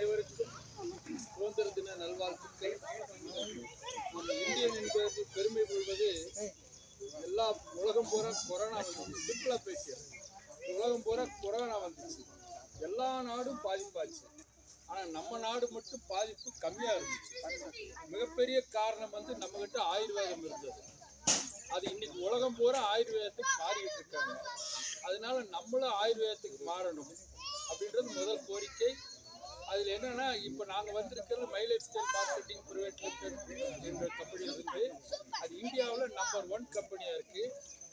அனைவருக்கும் சுதந்திர தின நல்வாழ்த்துக்கள். நம்ம இந்தியன் என்பதற்கு பெருமை கொள்வது எல்லா உலகம் பூரா கொரோனா வந்துச்சு. சிம்பிளா பேசுகிறேன், உலகம் பூரா கொரோனா வந்துச்சு, எல்லா நாடும் பாதிப்பாச்சு. ஆனால் நம்ம நாடு மட்டும் பாதிப்பு கம்மியாக இருந்துச்சு. மிகப்பெரிய காரணம் வந்து நம்மகிட்ட ஆயுர்வேதம் இருந்தது. அது இன்னைக்கு உலகம் பூரா ஆயுர்வேதத்துக்கு மாறிக்கிட்டு இருக்காங்க. அதனால நம்மளும் ஆயுர்வேதத்துக்கு மாறணும் அப்படின்றது முதல் கோரிக்கை. அதில் என்னன்னா, இப்போ நாங்கள் வந்திருக்கிறது my life style marketing private limited என்ற கம்பெனியில் இருந்து. அது இந்தியாவில் நம்பர் 1 கம்பெனியாக இருக்குது.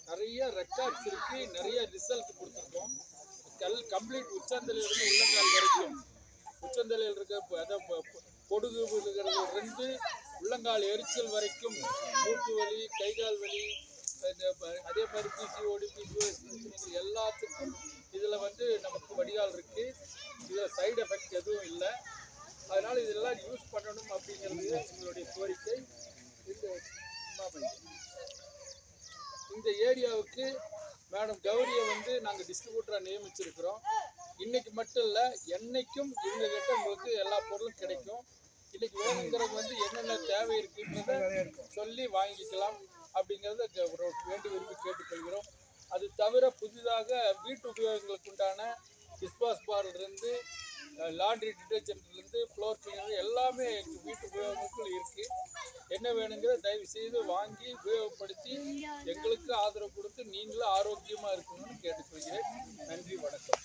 நிறைய ரெக்கார்ட்ஸ் இருக்குது, நிறைய ரிசல்ட் கொடுத்துருக்கோம். கம்ப்ளீட் உச்சந்தலையிலிருந்து உள்ளங்கால் வரைக்கும், உச்சந்தலையில் இருக்க பொடுகு இருக்கிறது உள்ளங்கால் எரிச்சல் வரைக்கும், மூட்டு வலி, கைகால் வலி, அதே மாதிரி பிசிஓடி, பிசிஓஎஸ் பிரச்சனைகள் எல்லாத்துக்கும் இதில் வந்து நமக்கு வடிகால் இருக்குது. இதில் சைடு எஃபெக்ட் எதுவும் இல்லை. அதனால் இதெல்லாம் யூஸ் பண்ணணும் அப்படிங்கிறது எங்களுடைய கோரிக்கை. இந்த ஏரியாவுக்கு மேடம் கௌரியை வந்து நாங்கள் டிஸ்ட்ரிபியூட்டராக நியமிச்சிருக்கிறோம். இன்னைக்கு மட்டும் இல்லை, என்னைக்கும் இவங்ககிட்ட உங்களுக்கு எல்லா பொருளும் கிடைக்கும். இன்னைக்கு வேணுங்கிறது வந்து என்னென்ன தேவை இருக்குன்றதை சொல்லி வாங்கிக்கலாம் அப்படிங்கிறத வேண்டி விரும்பி கேட்டுக்கொள்கிறோம். அது தவிர புதிதாக வீட்டு உபயோகங்களுக்கு உண்டான டிஸ்பாஸ் பார்லேருந்து லாண்ட்ரி டிட்டர்ஜென்ட்லேருந்து ஃப்ளோர் கிளீனர் எல்லாமே எங்கள் வீட்டு உபயோகங்களுக்குள் இருக்குது. என்ன வேணுங்கிறத தயவு செய்து வாங்கி உபயோகப்படுத்தி எங்களுக்கு ஆதரவு கொடுத்து நீங்களும் ஆரோக்கியமாக இருக்கணும்னு கேட்டுக்கொள்கிறேன். நன்றி, வணக்கம்.